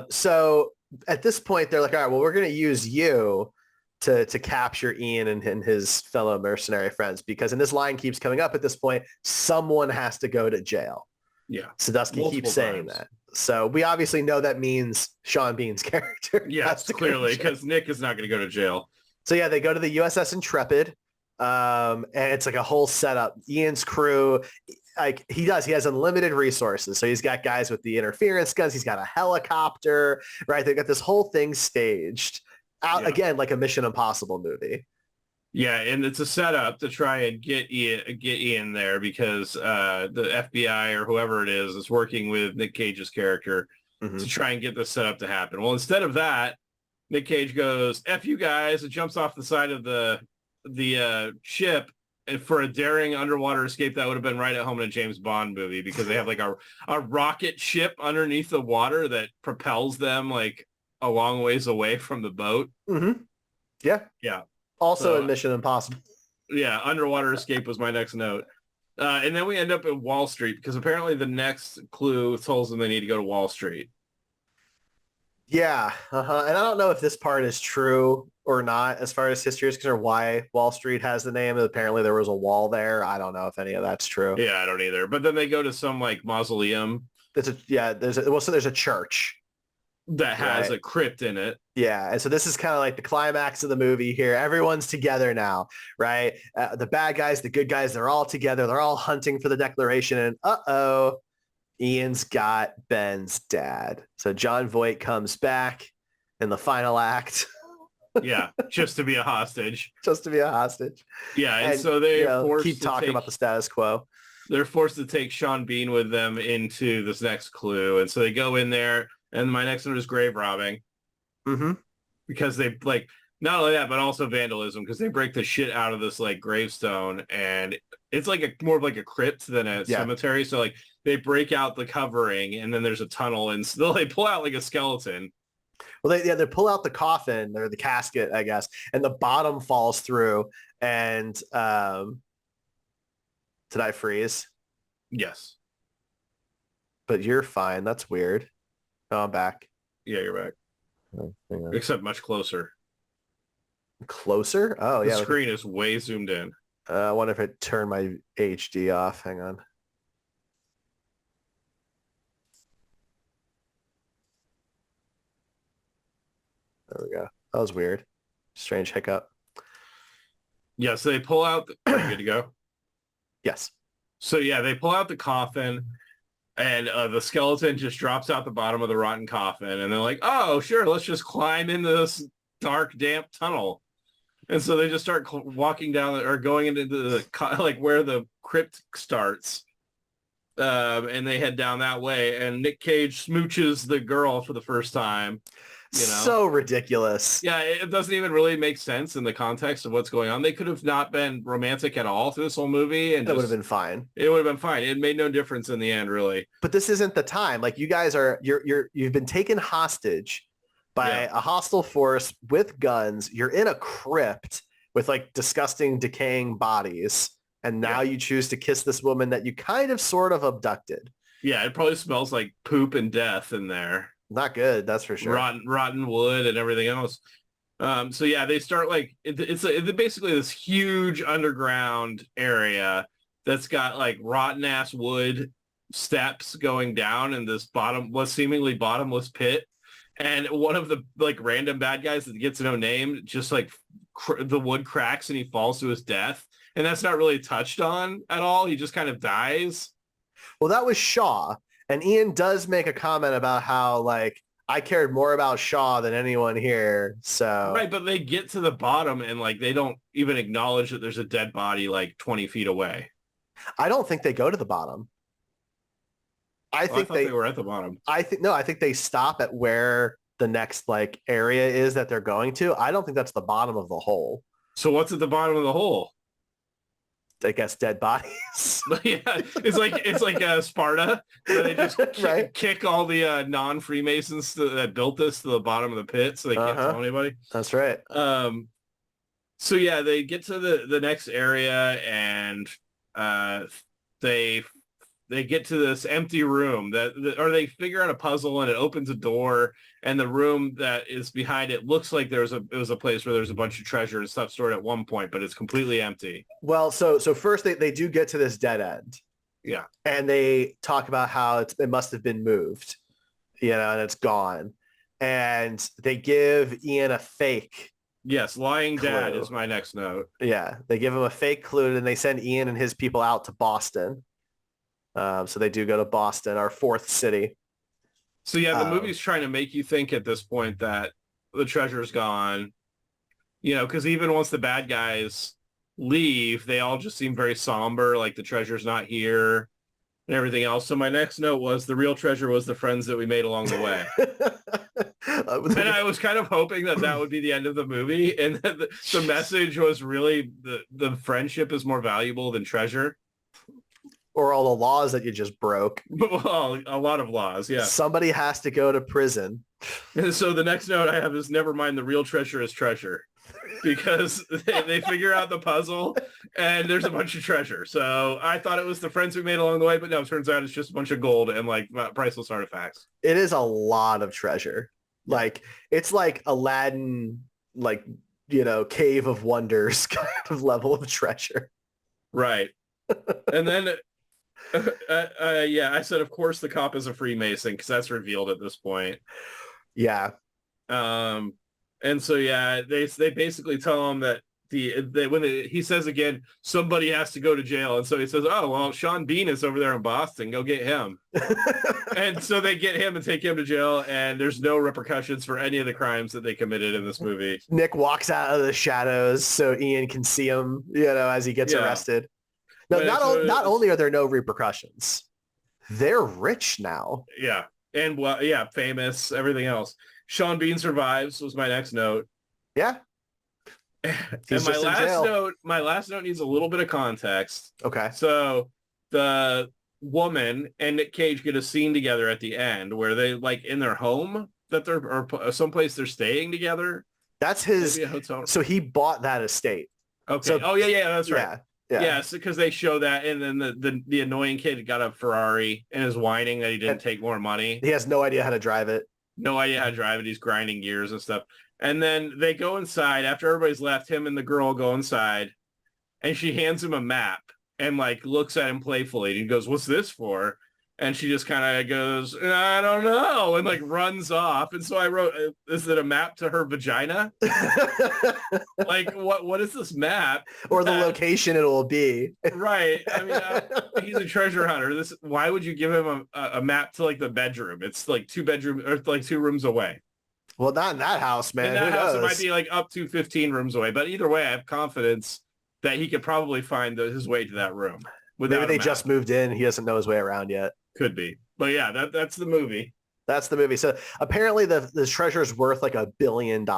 Speaker 1: so at this point they're like, all right, well, we're going to use you to capture Ian and his fellow mercenary friends, because, and this line keeps coming up at this point, someone has to go to jail.
Speaker 2: Yeah.
Speaker 1: Sadusky keeps saying that. So we obviously know that means Sean Bean's character.
Speaker 2: Yes, clearly, because Nick is not going to go to jail.
Speaker 1: So yeah, they go to the USS Intrepid, and it's like a whole setup. Ian's crew, like he has unlimited resources. So he's got guys with the interference guns. He's got a helicopter, right? They got this whole thing staged out again, like a Mission Impossible movie.
Speaker 2: Yeah, and it's a setup to try and get Ian there, because the FBI or whoever it is working with Nic Cage's character to try and get this setup to happen. Well, instead of that, Nic Cage goes, "F you guys," and jumps off the side of the ship. And for a daring underwater escape, that would have been right at home in a James Bond movie, because they have like a rocket ship underneath the water that propels them like a long ways away from the boat.
Speaker 1: Yeah.
Speaker 2: Yeah.
Speaker 1: Also in Mission Impossible.
Speaker 2: Yeah, underwater escape was my next note. And then we end up at Wall Street, because apparently the next clue tells them they need to go to Wall Street.
Speaker 1: Yeah. Uh-huh. And I don't know if this part is true or not as far as history is concerned, why Wall Street has the name. Apparently there was a wall there. I don't know if any of that's true.
Speaker 2: Yeah, I don't either. But then they go to some like mausoleum.
Speaker 1: So there's a church
Speaker 2: that has a crypt in it.
Speaker 1: Yeah. And so this is kind of like the climax of the movie here. Everyone's together now, right? The bad guys, the good guys, they're all together. They're all hunting for the Declaration. And uh-oh, Ian's got Ben's dad. So Jon Voight comes back in the final act.
Speaker 2: Yeah, just to be a hostage.
Speaker 1: Just to be a hostage.
Speaker 2: Yeah, and so they
Speaker 1: keep talking about the status quo.
Speaker 2: They're forced to take Sean Bean with them into this next clue. And so they go in there, and my next one is grave robbing.
Speaker 1: Mm-hmm.
Speaker 2: Because they like not only that, but also vandalism, because they break the shit out of this like gravestone, and it's like more of like a crypt than a cemetery. So like they break out the covering, and then there's a tunnel, and still they pull out like a skeleton.
Speaker 1: Well, they pull out the coffin or the casket, I guess, and the bottom falls through. And did I freeze?
Speaker 2: Yes.
Speaker 1: But you're fine. That's weird. Oh, I'm back.
Speaker 2: Yeah, you're back.
Speaker 1: Oh,
Speaker 2: except much closer.
Speaker 1: Closer? Oh, yeah.
Speaker 2: The screen is way zoomed in.
Speaker 1: I wonder if it turned my HD off. Hang on. There we go. That was weird. Strange hiccup.
Speaker 2: Yeah, so they pull out... Are you good to go?
Speaker 1: Yes.
Speaker 2: So yeah, they pull out the coffin, and the skeleton just drops out the bottom of the rotten coffin, and they're like, oh, sure, let's just climb into this dark, damp tunnel. And so they just start walking down or going into the like where the crypt starts, and they head down that way. And Nic Cage smooches the girl for the first time. You know?
Speaker 1: So ridiculous.
Speaker 2: Yeah, it doesn't even really make sense in the context of what's going on. They could have not been romantic at all through this whole movie, and
Speaker 1: that would have been fine.
Speaker 2: It would have been fine. It made no difference in the end, really.
Speaker 1: But this isn't the time. Like, you guys are you've been taken hostage by a hostile force with guns. You're in a crypt with like disgusting, decaying bodies, and now you choose to kiss this woman that you kind of sort of abducted.
Speaker 2: Yeah, it probably smells like poop and death in there.
Speaker 1: Not good, that's for sure.
Speaker 2: Rotten wood and everything else. So yeah, they start like it's basically this huge underground area that's got like rotten ass wood steps going down in this seemingly bottomless pit. And one of the like random bad guys that gets no name, just like the wood cracks and he falls to his death. And that's not really touched on at all. He just kind of dies.
Speaker 1: Well, that was Shaw. And Ian does make a comment about how, like, I cared more about Shaw than anyone here. So
Speaker 2: right, but they get to the bottom and like they don't even acknowledge that there's a dead body like 20 feet away.
Speaker 1: I don't think they go to the bottom. I thought
Speaker 2: they were at the bottom.
Speaker 1: I think they stop at where the next like area is that they're going to. I don't think that's the bottom of the hole.
Speaker 2: So what's at the bottom of the hole?
Speaker 1: I guess dead bodies.
Speaker 2: Yeah, it's like Sparta, where they just kick all the non-Freemasons that built this to the bottom of the pit, so they can't tell anybody.
Speaker 1: That's right.
Speaker 2: So yeah, they get to the next area, and they get to this empty room or they figure out a puzzle, and it opens a door, and the room that is behind it looks like it was a place where there's a bunch of treasure and stuff stored at one point, but it's completely empty.
Speaker 1: Well, so first they do get to this dead end.
Speaker 2: Yeah.
Speaker 1: And they talk about how it must have been moved, and it's gone. And they give Ian a fake.
Speaker 2: Yes, lying clue. Dad is my next note.
Speaker 1: Yeah, they give him a fake clue, and they send Ian and his people out to Boston. So they do go to Boston, our fourth city.
Speaker 2: So yeah, the movie's trying to make you think at this point that the treasure's gone, because even once the bad guys leave, they all just seem very somber, like the treasure's not here and everything else. So my next note was the real treasure was the friends that we made along the way. And I was kind of hoping that would be the end of the movie, and that the message was really the friendship is more valuable than treasure.
Speaker 1: Or all the laws that you just broke.
Speaker 2: Well, a lot of laws, yeah.
Speaker 1: Somebody has to go to prison.
Speaker 2: And so the next note I have is never mind, the real treasure is treasure. Because they figure out the puzzle and there's a bunch of treasure. So I thought it was the friends we made along the way, but no, it turns out it's just a bunch of gold and like priceless artifacts.
Speaker 1: It is a lot of treasure. Like it's like Aladdin, like, Cave of Wonders kind of level of treasure.
Speaker 2: Right. And then, I said, of course, the cop is a Freemason because that's revealed at this point.
Speaker 1: Yeah.
Speaker 2: And so, they basically tell him that he says again, somebody has to go to jail. And so he says, oh, well, Sean Bean is over there in Boston. Go get him. And so they get him and take him to jail. And there's no repercussions for any of the crimes that they committed in this movie.
Speaker 1: Nick walks out of the shadows so Ian can see him, as he gets arrested. No, not only are there no repercussions, they're rich now.
Speaker 2: Yeah. And famous, everything else. Sean Bean survives was my next note.
Speaker 1: Yeah.
Speaker 2: And my last note needs a little bit of context.
Speaker 1: Okay.
Speaker 2: So the woman and Nic Cage get a scene together at the end where they like in their home or someplace they're staying together.
Speaker 1: That's his hotel. So he bought that estate.
Speaker 2: Okay.
Speaker 1: So,
Speaker 2: that's right.
Speaker 1: Yeah.
Speaker 2: Yes, because they show that, and then the annoying kid got a Ferrari and is whining that he didn't take more money.
Speaker 1: He has no idea how to drive it.
Speaker 2: No idea how to drive it. He's grinding gears and stuff. And then they go inside after everybody's left. Him and the girl go inside, and she hands him a map and like looks at him playfully. And he goes, "What's this for?" And she just kind of goes, "I don't know," and like runs off. And so I wrote, "Is it a map to her vagina?" Like, what is this map?
Speaker 1: Or the location it will be.
Speaker 2: Right. I mean, he's a treasure hunter. Why would you give him a map to like the bedroom? It's like 2 bedrooms or like 2 rooms away.
Speaker 1: Well, not in that house, man.
Speaker 2: In that house, it might be like up to 15 rooms away. But either way, I have confidence that he could probably find his way to that room.
Speaker 1: Maybe they just moved in. He doesn't know his way around yet.
Speaker 2: Could be. But yeah, that's the movie.
Speaker 1: That's the movie. So apparently the treasure is worth like $1 billion.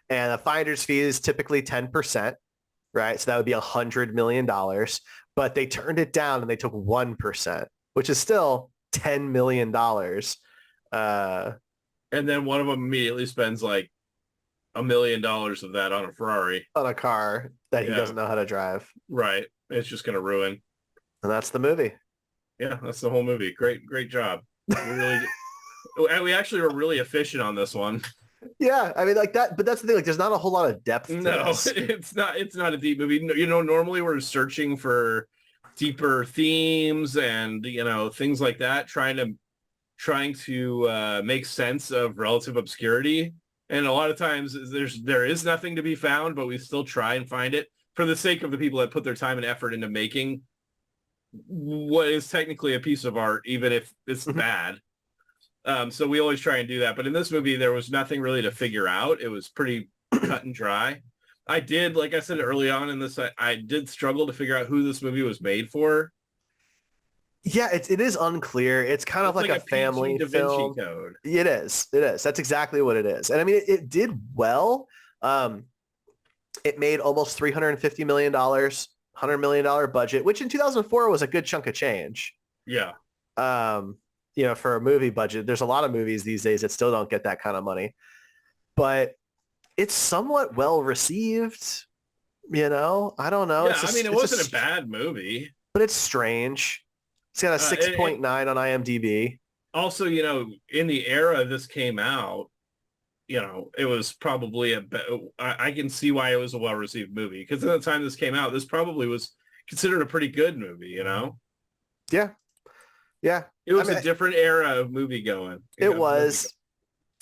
Speaker 1: And a finder's fee is typically 10%, right? So that would be $100 million. But they turned it down and they took 1%, which is still $10 million.
Speaker 2: And then one of them immediately spends like $1 million of that on a Ferrari.
Speaker 1: On a car that he doesn't know how to drive.
Speaker 2: Right. It's just going to ruin.
Speaker 1: And that's the movie.
Speaker 2: Yeah, that's the whole movie. Great job. We actually were really efficient on this one.
Speaker 1: Yeah, I mean like that, but that's the thing. Like, there's not a whole lot of depth. To this.
Speaker 2: It's not a deep movie. Normally we're searching for deeper themes and things like that, trying to make sense of relative obscurity. And a lot of times there is nothing to be found, but we still try and find it for the sake of the people that put their time and effort into making what is technically a piece of art, even if it's bad. So we always try and do that. But in this movie, there was nothing really to figure out. It was pretty cut and dry. I did, like I said early on in this, I did struggle to figure out who this movie was made for.
Speaker 1: Yeah, it is unclear. It's kind of like a family
Speaker 2: Da Vinci
Speaker 1: film.
Speaker 2: Code.
Speaker 1: It is. That's exactly what it is. And I mean, it did well. It made almost $350 million, $100 million budget, which in 2004 was a good chunk of change.
Speaker 2: Yeah.
Speaker 1: For a movie budget. There's a lot of movies these days that still don't get that kind of money. But it's somewhat well received. I don't know.
Speaker 2: Yeah, it wasn't a bad movie.
Speaker 1: But it's strange. It's got a 6.9 on IMDb.
Speaker 2: Also, in the era this came out, it was probably I can see why it was a well-received movie. Because at the time this came out, this probably was considered a pretty good movie,
Speaker 1: Yeah. Yeah.
Speaker 2: It was a different era of movie going.
Speaker 1: It was.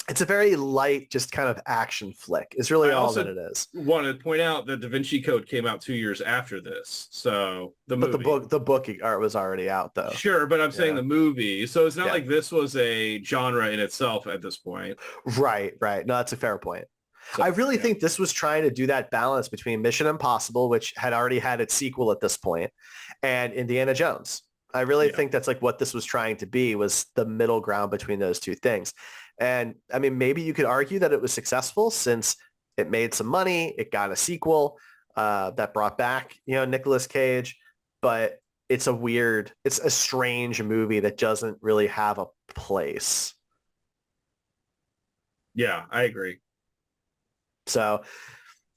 Speaker 1: It's a very light, just kind of action flick. It's really all that it is.
Speaker 2: I want to point out that Da Vinci Code came out 2 years after this. So the
Speaker 1: book art was already out though.
Speaker 2: Sure, but I'm saying the movie. So it's not like this was a genre in itself at this point.
Speaker 1: Right. No, that's a fair point. So, I really think this was trying to do that balance between Mission Impossible, which had already had its sequel at this point, and Indiana Jones. I really think that's like what this was trying to be, was the middle ground between those two things. And I mean, maybe you could argue that it was successful since it made some money. It got a sequel that brought back, Nicolas Cage, but it's a strange movie that doesn't really have a place.
Speaker 2: Yeah, I agree.
Speaker 1: So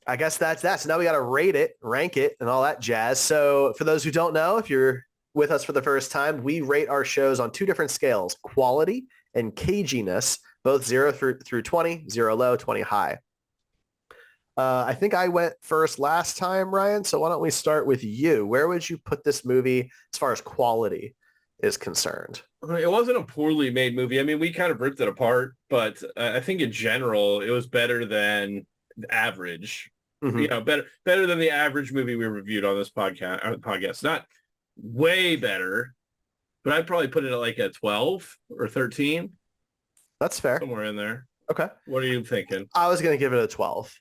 Speaker 1: I guess that's that. So now we got to rate it, rank it, and all that jazz. So for those who don't know, if you're with us for the first time, we rate our shows on 2 different scales, quality and caginess, both 0 through 20, 0 low, 20 high. I think I went first last time, Ryan. So why don't we start with you? Where would you put this movie as far as quality is concerned?
Speaker 2: It wasn't a poorly made movie. I mean, we kind of ripped it apart, but I think in general, it was better than average.
Speaker 1: Mm-hmm.
Speaker 2: Better than the average movie we reviewed on this podcast. Not way better, but I'd probably put it at like a 12 or 13.
Speaker 1: That's fair.
Speaker 2: Somewhere in there.
Speaker 1: Okay.
Speaker 2: What are you thinking?
Speaker 1: I was going to give it a 12.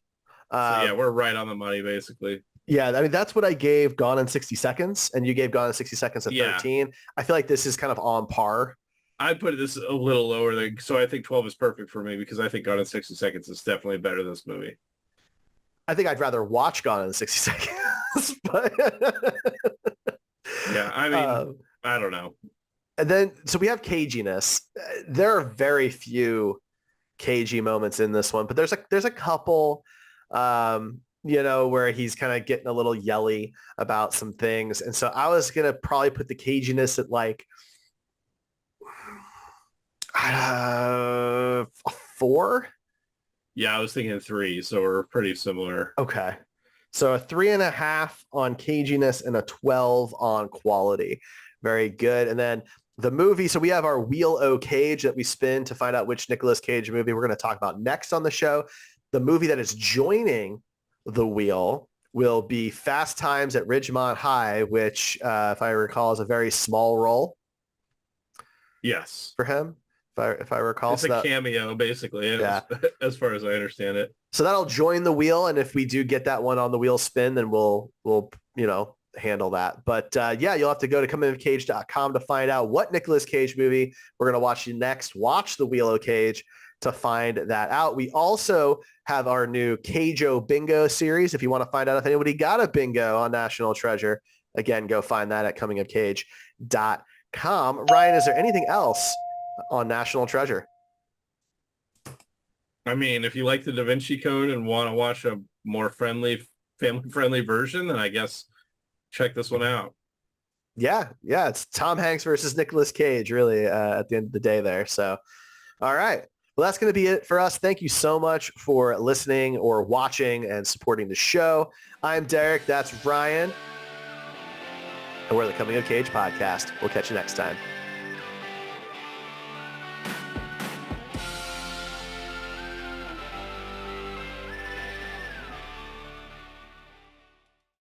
Speaker 2: So yeah, we're right on the money, basically.
Speaker 1: Yeah, I mean, that's what I gave Gone in 60 Seconds, and you gave Gone in 60 Seconds a 13. I feel like this is kind of on par.
Speaker 2: I'd put this a little lower than, so I think 12 is perfect for me because I think Gone in 60 Seconds is definitely better than this movie.
Speaker 1: I think I'd rather watch Gone in 60 Seconds, but
Speaker 2: yeah, I mean, I don't know.
Speaker 1: And then, so we have caginess. There are very few cagey moments in this one, but there's a couple, where he's kind of getting a little yelly about some things. And so I was going to probably put the caginess at like a 4.
Speaker 2: Yeah, I was thinking 3. So we're pretty similar.
Speaker 1: Okay. So a 3.5 on caginess and a 12 on quality. Very good. And then the movie, so we have our Wheel O' Cage that we spin to find out which Nicolas Cage movie we're going to talk about next on the show. The movie that is joining the wheel will be Fast Times at Ridgemont High, which, if I recall, is a very small role.
Speaker 2: Yes.
Speaker 1: For him, if I recall.
Speaker 2: It's a cameo, basically,
Speaker 1: yeah.
Speaker 2: as far as I understand it.
Speaker 1: So that'll join the wheel, and if we do get that one on the wheel spin, then we'll handle that. But you'll have to go to comingofcage.com to find out what Nicolas Cage movie we're going to watch next. Watch the Wheel O' Cage to find that out. We also have our new Cage-O Bingo series. If you want to find out if anybody got a bingo on National Treasure, again, go find that at comingofcage.com. Ryan, is there anything else on National Treasure?
Speaker 2: I mean, if you like the Da Vinci Code and want to watch a more family-friendly version, then I guess check this one out.
Speaker 1: Yeah, it's Tom Hanks versus Nicolas Cage, really, at the end of the day there. So, all right. Well, that's going to be it for us. Thank you so much for listening or watching and supporting the show. I'm Derek. That's Ryan. And we're the Coming of Cage podcast. We'll catch you next time.